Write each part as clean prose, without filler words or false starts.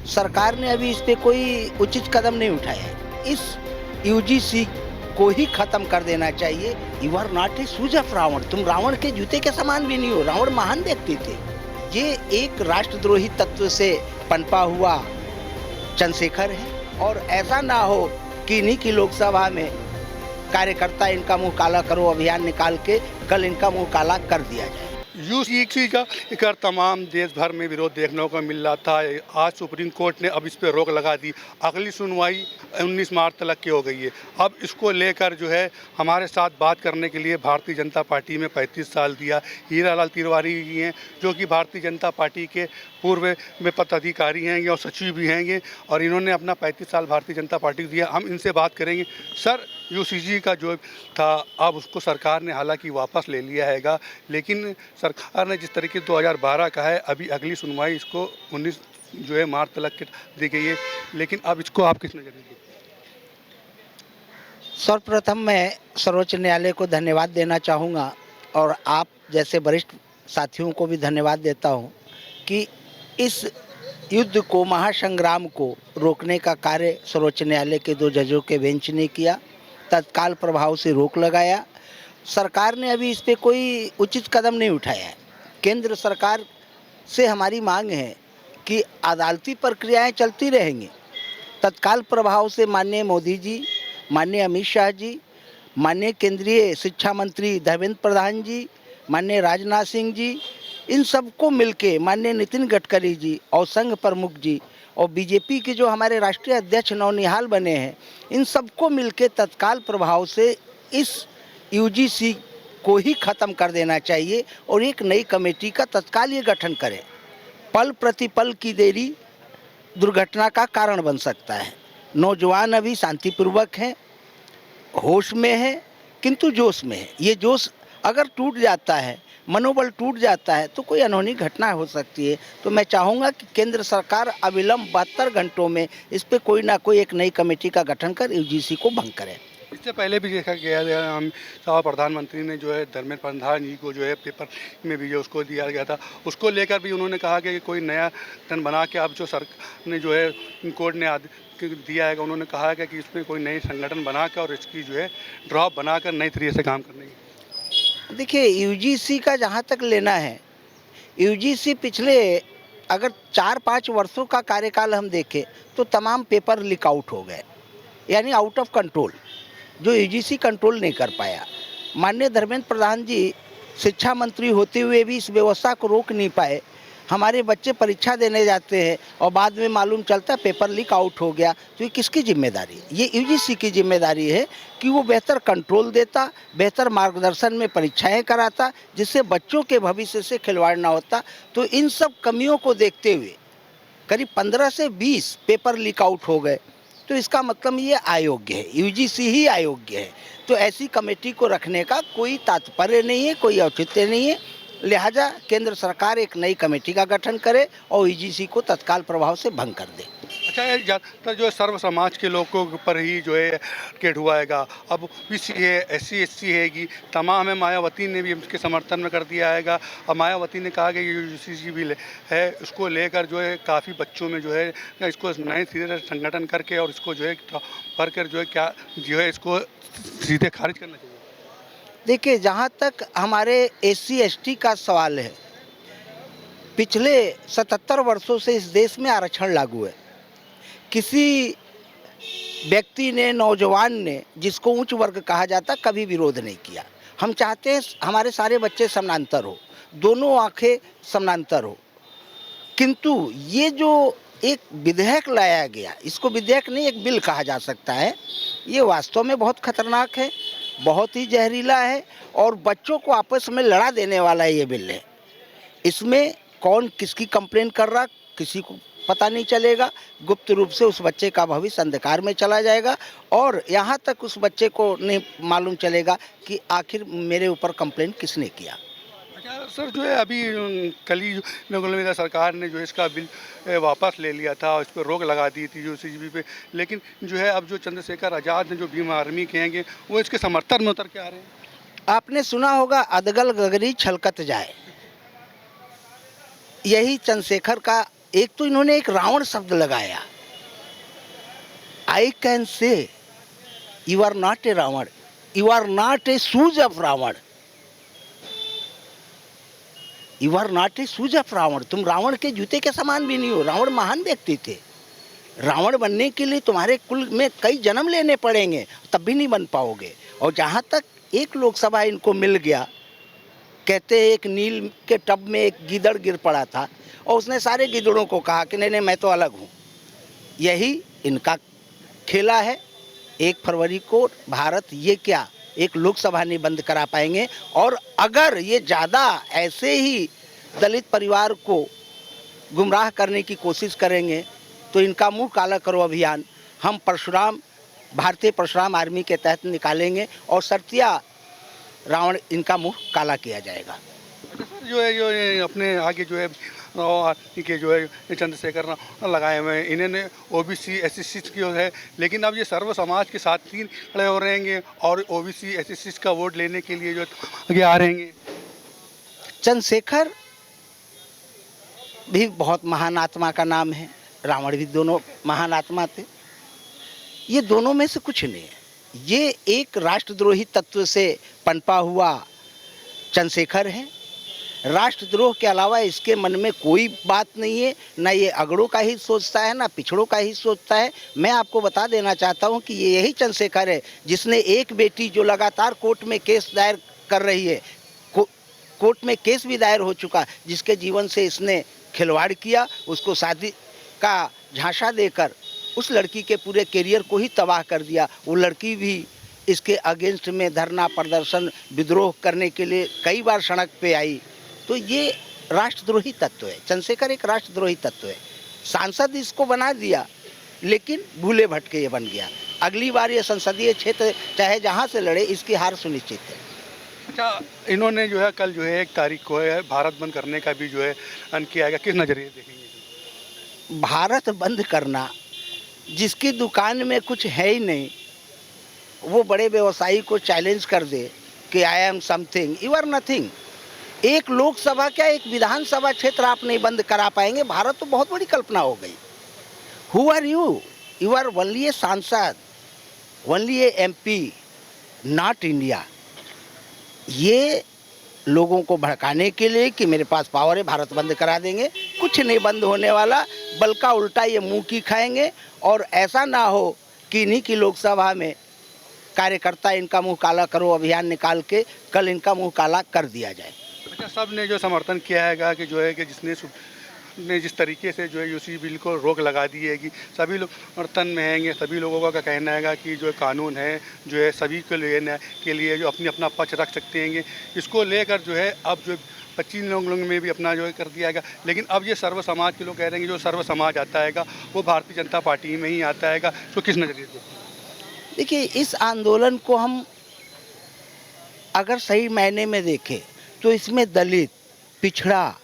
सरकार ने अभी इस पे कोई उचित कदम नहीं उठाया है। इस यूजीसी को ही खत्म कर देना चाहिए। You are not a shoes of Ravan, तुम रावण के जूते के समान भी नहीं हो। रावण महान व्यक्ति थे। ये एक राष्ट्रद्रोही तत्व से पनपा हुआ चंद्रशेखर है और ऐसा ना हो कि इन्हीं की लोकसभा में कार्यकर्ता इनका मुंह काला करो अभियान निकाल के कल इनका मुंह काला कर दिया जाए। यूसीसी का तमाम देश भर में विरोध देखने को मिल रहा था। आज सुप्रीम कोर्ट ने अब इस पर रोक लगा दी। अगली सुनवाई 19 मार्च तक की हो गई है। अब इसको लेकर जो है हमारे साथ बात करने के लिए भारतीय जनता पार्टी में 35 साल दिया हीरालाल तिवारी जी हैं, जो कि भारतीय जनता पार्टी के पूर्व में पदाधिकारी हैं और सचिव भी हैं और इन्होंने अपना 35 साल भारतीय जनता पार्टी को दिया। हम इनसे बात करेंगे। सर, यूसीसी का जो था अब उसको सरकार ने हालांकि वापस ले लिया हैगा, लेकिन सरकार ने जिस तरीके 2012 का है, अभी अगली सुनवाई इसको 19 जो है मार्च तक दी गई है, लेकिन अब इसको आप किस नज़र देखते हैं? सर्वप्रथम मैं सर्वोच्च न्यायालय को धन्यवाद देना चाहूँगा और आप जैसे वरिष्ठ साथियों को भी धन्यवाद देता हूँ कि इस युद्ध को, महासंग्राम को रोकने का कार्य सर्वोच्च न्यायालय के 2 जजों के बेंच ने किया, तत्काल प्रभाव से रोक लगाया। सरकार ने अभी इस पे कोई उचित कदम नहीं उठाया है। केंद्र सरकार से हमारी मांग है कि अदालती प्रक्रियाएं चलती रहेंगी। तत्काल प्रभाव से माननीय मोदी जी, माननीय अमित शाह जी, माननीय केंद्रीय शिक्षा मंत्री धर्मेंद्र प्रधान जी, माननीय राजनाथ सिंह जी, इन सबको मिलके माननीय नितिन गडकरी जी और संघ प्रमुख जी और बीजेपी के जो हमारे राष्ट्रीय अध्यक्ष नौनिहाल बने हैं, इन सबको मिलके तत्काल प्रभाव से इस यूजीसी को ही खत्म कर देना चाहिए और एक नई कमेटी का तत्काल ये गठन करें। पल प्रतिपल की देरी दुर्घटना का कारण बन सकता है। नौजवान अभी शांतिपूर्वक हैं, होश में है, किंतु जोश में है। ये जोश अगर टूट जाता है, मनोबल टूट जाता है, तो कोई अनहोनी घटना हो सकती है। तो मैं चाहूँगा कि केंद्र सरकार अविलंब 72 घंटों में इस पे कोई ना कोई एक नई कमेटी का गठन कर यूजीसी को भंग करे। इससे पहले भी देखा गया हम प्रधानमंत्री ने जो है धर्मेंद्र प्रधान जी को जो है पेपर में भी जो उसको दिया गया था, उसको लेकर भी उन्होंने कहा कि कोई नया टन बना के अब जो सरकार ने जो है कोर्ट ने दिया है, उन्होंने कहा है कि इसमें कोई नई संगठन बना के और इसकी जो है ड्रॉप बनाकर नई तरीके से काम करने की। देखिए, यूजीसी का जहाँ तक लेना है, यूजीसी पिछले अगर 4-5 वर्षों का कार्यकाल हम देखें तो तमाम पेपर लीक आउट हो गए, यानी आउट ऑफ कंट्रोल, जो यूजीसी कंट्रोल नहीं कर पाया। माननीय धर्मेंद्र प्रधान जी शिक्षा मंत्री होते हुए भी इस व्यवस्था को रोक नहीं पाए। हमारे बच्चे परीक्षा देने जाते हैं और बाद में मालूम चलता है पेपर लीक आउट हो गया। तो ये किसकी जिम्मेदारी है? ये यूजीसी की जिम्मेदारी है कि वो बेहतर कंट्रोल देता, बेहतर मार्गदर्शन में परीक्षाएं कराता, जिससे बच्चों के भविष्य से खिलवाड़ ना होता। तो इन सब कमियों को देखते हुए करीब 15 से 20 पेपर लीक आउट हो गए। तो इसका मतलब ये अयोग्य है, यूजीसी ही अयोग्य है। तो ऐसी कमेटी को रखने का कोई तात्पर्य नहीं है, कोई औचित्य नहीं है। लिहाजा केंद्र सरकार एक नई कमेटी का गठन करे और यूजीसी को तत्काल प्रभाव से भंग कर दे। अच्छा, ये ज़्यादातर जो है सर्व समाज के लोगों के ऊपर ही जो है टिकट हुआ हैगा। अब बीसी है, SC SC हैगी, तमाम है। मायावती ने भी उसके समर्थन में कर दिया हैगा और मायावती ने कहा कि यूजीसी भी है, उसको लेकर जो है काफ़ी बच्चों में जो है इसको नए सिरे से संगठन करके और इसको जो है भर कर जो है क्या जो है इसको सीधे खारिज करना चाहिए। देखिए, जहाँ तक हमारे SC ST का सवाल है, पिछले 77 वर्षों से इस देश में आरक्षण लागू है। किसी व्यक्ति ने, नौजवान ने, जिसको उच्च वर्ग कहा जाता, कभी विरोध नहीं किया। हम चाहते हैं हमारे सारे बच्चे समानांतर हो, दोनों आंखें समानांतर हो। किंतु ये जो एक विधेयक लाया गया, इसको विधेयक नहीं एक बिल कहा जा सकता है, ये वास्तव में बहुत खतरनाक है, बहुत ही जहरीला है और बच्चों को आपस में लड़ा देने वाला ये बिल है। इसमें कौन किसकी कंप्लेन कर रहा किसी को पता नहीं चलेगा। गुप्त रूप से उस बच्चे का भविष्य अंधकार में चला जाएगा और यहाँ तक उस बच्चे को नहीं मालूम चलेगा कि आखिर मेरे ऊपर कंप्लेन किसने किया। अच्छा सर, जो है अभी कल ही सरकार ने जो इसका बिल वापस ले लिया था और इस पर रोक लगा दी थी यूसीसी पे, लेकिन जो है अब जो चंद्रशेखर आज़ाद हैं, जो भीम आर्मी के हैं, वो इसके समर्थन में उतर के आ रहे हैं। आपने सुना होगा, अदगल गगरी छलकत जाए, यही चंद्रशेखर का एक तो इन्होंने एक रावण शब्द लगाया। I can say you are not a Ravan, you are not a shoes of Ravan, you are not a shoes of Ravan. तुम रावण के जूते के समान भी नहीं हो। रावण महान व्यक्ति थे। रावण बनने के लिए तुम्हारे कुल में कई जन्म लेने पड़ेंगे, तब भी नहीं बन पाओगे। और जहाँ तक एक लोकसभा इनको मिल गया, कहते एक नील के टब में एक गीदड़ गिर पड़ा था और उसने सारे गीदड़ों को कहा कि नहीं नहीं मैं तो अलग हूँ। यही इनका खेला है। 1 फरवरी को भारत ये क्या एक लोकसभा नहीं बंद करा पाएंगे। और अगर ये ज़्यादा ऐसे ही दलित परिवार को गुमराह करने की कोशिश करेंगे तो इनका मुंह काला करो अभियान हम परशुराम भारतीय परशुराम आर्मी के तहत निकालेंगे और सर्तिया रावण इनका मुंह काला किया जाएगा। जो है जो ये अपने आगे जो है के जो है ये चंद्रशेखर लगाए हुए हैं, इन्होंने ओबीसी एससी की है, लेकिन अब ये सर्व समाज के साथ ही खड़े हो रहेंगे और ओबीसी एससी का वोट लेने के लिए जो आगे आ रहेंगे। चंद्रशेखर भी बहुत महान आत्मा का नाम है, रावण भी दोनों महान आत्मा थे। ये दोनों में से कुछ नहीं है। ये एक राष्ट्रद्रोही तत्व से पनपा हुआ चंद्रशेखर है। राष्ट्रद्रोह के अलावा इसके मन में कोई बात नहीं है। ना ये अगड़ों का ही सोचता है, ना पिछड़ों का ही सोचता है। मैं आपको बता देना चाहता हूँ कि ये यही चंद्रशेखर है जिसने एक बेटी जो लगातार कोर्ट में केस दायर कर रही है, कोर्ट में केस भी दायर हो चुका, जिसके जीवन से इसने खिलवाड़ किया, उसको शादी का झांसा देकर उस लड़की के पूरे करियर को ही तबाह कर दिया। वो लड़की भी इसके अगेंस्ट में धरना प्रदर्शन विद्रोह करने के लिए कई बार सड़क पे आई। तो ये राष्ट्रद्रोही तत्व है। चंद्रशेखर एक राष्ट्रद्रोही तत्व है। सांसद इसको बना दिया, लेकिन भूले भटके ये बन गया। अगली बार ये संसदीय क्षेत्र चाहे जहाँ से लड़े, इसकी हार सुनिश्चित है। अच्छा, इन्होंने जो है कल जो है 1 तारीख को है भारत बंद करने का भी जो है किया गया, किस नज़रिए देखेंगे? भारत बंद करना, जिसकी दुकान में कुछ है ही नहीं, वो बड़े व्यवसायी को चैलेंज कर दे कि I am something, you are nothing. एक लोकसभा क्या एक विधानसभा क्षेत्र आप नहीं बंद करा पाएंगे। भारत तो बहुत बड़ी कल्पना हो गई। Who are you? You are only a सांसद, only a MP, not India. ये लोगों को भड़काने के लिए कि मेरे पास पावर है, भारत बंद करा देंगे। कुछ नहीं बंद होने वाला, बल्कि उल्टा ये मुंह की खाएंगे। और ऐसा ना हो कि इन्हीं की लोकसभा में कार्यकर्ता इनका मुंह काला करो अभियान निकाल के कल इनका मुंह काला कर दिया जाए। अच्छा, सब ने जो समर्थन किया है कि जो है कि जिसने जिस तरीके से जो है उसी बिल को रोक लगा दी है कि सभी लोग समर्थन में हैं। सभी लोगों का कहना है कि जो कानून है जो है सभी के लिए जो अपना पक्ष रख सकते हैं। इसको लेकर जो है अब जो 25 लोगों में भी अपना जो है कर दिया गया। लेकिन अब ये सर्व समाज के लोग कह रहे हैं कि जो सर्व समाज आता है वो भारतीय जनता पार्टी में ही आता है। तो किस नज़रिए से देखिए, इस आंदोलन को हम अगर सही मायने में देखें तो इसमें दलित, पिछड़ा,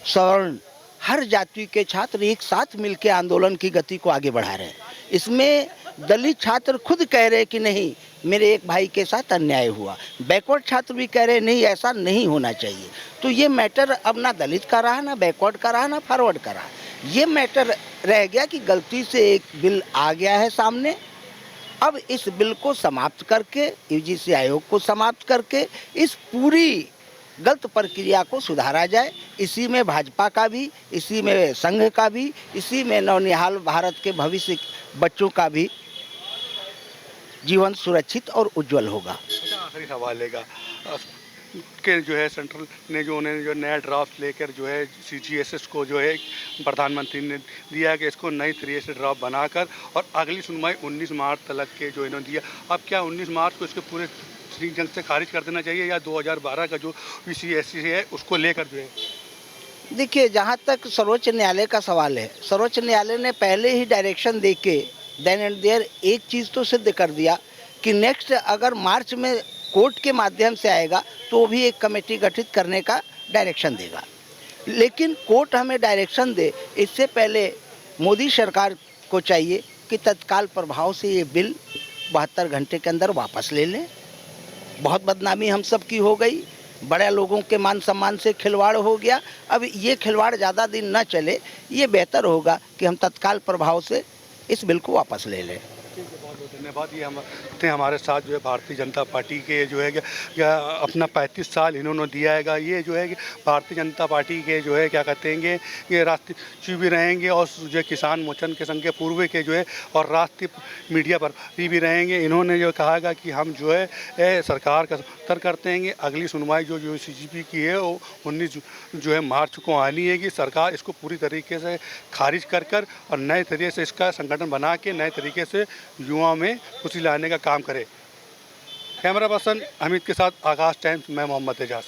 सवर्ण, हर जाति के छात्र एक साथ मिलकर आंदोलन की गति को आगे बढ़ा रहे हैं। इसमें दलित छात्र खुद कह रहे कि नहीं, मेरे एक भाई के साथ अन्याय हुआ। बैकवर्ड छात्र भी कह रहे नहीं, ऐसा नहीं होना चाहिए। तो ये मैटर अब ना दलित का रहा, ना बैकवर्ड का रहा, ना फॉरवर्ड का रहा। ये मैटर रह गया कि गलती से एक बिल आ गया है सामने। अब इस बिल को समाप्त करके, यूजीसी आयोग को समाप्त करके इस पूरी गलत प्रक्रिया को सुधारा जाए। इसी में भाजपा का भी, इसी में संघ का भी, इसी में नवनिहाल भारत के भविष्य बच्चों का भी जीवन सुरक्षित और उज्जवल होगा। आखिरी सवाल है कि जो है सेंट्रल ने जो उन्हें जो नया ड्राफ्ट लेकर जो है CGSS को जो है प्रधानमंत्री ने दिया कि इसको नई तरीके से ड्राफ्ट बनाकर और अगली सुनवाई 19 मार्च तक के जो इन्होंने दिया। अब क्या 19 मार्च को इसके पूरे जंग से खारिज कर देना चाहिए या 2012 का जो PCSC है उसको लेकर जो है? देखिए, जहाँ तक सर्वोच्च न्यायालय का सवाल है, सर्वोच्च न्यायालय ने पहले ही डायरेक्शन दे के देन एंड देयर एक चीज़ तो सिद्ध कर दिया कि नेक्स्ट अगर मार्च में कोर्ट के माध्यम से आएगा तो भी एक कमेटी गठित करने का डायरेक्शन देगा। लेकिन कोर्ट हमें डायरेक्शन दे, इससे पहले मोदी सरकार को चाहिए कि तत्काल प्रभाव से ये बिल 72 घंटे के अंदर वापस ले लें। बहुत बदनामी हम सब की हो गई। बड़े लोगों के मान सम्मान से खिलवाड़ हो गया। अब ये खिलवाड़ ज़्यादा दिन न चले, ये बेहतर होगा कि हम तत्काल प्रभाव से इस बिल को वापस ले लें। ठीक है, बहुत बहुत धन्यवाद। ये हम थे हमारे साथ जो है भारतीय जनता पार्टी के जो है क्या अपना 35 साल इन्होंने दिया हैगा। ये जो है कि भारतीय जनता पार्टी के जो है क्या कहते हैं ये राष्ट्रीय भी रहेंगे और जो है किसान मोर्चन के संघ के पूर्व के जो है और राष्ट्रीय मीडिया पर भी रहेंगे। इन्होंने जो कहा है कि हम जो है सरकार का समर्थन करते हैं। अगली सुनवाई जो CGP की है वो 19 जो है मार्च को आनी है कि सरकार इसको पूरी तरीके से खारिज कर और नए तरीके से इसका संगठन बना के नए तरीके से युवाओं में खुशी लाने का काम करे। कैमरा पर्सन अमित के साथ आकाश टाइम्स, मैं मोहम्मद एजाज।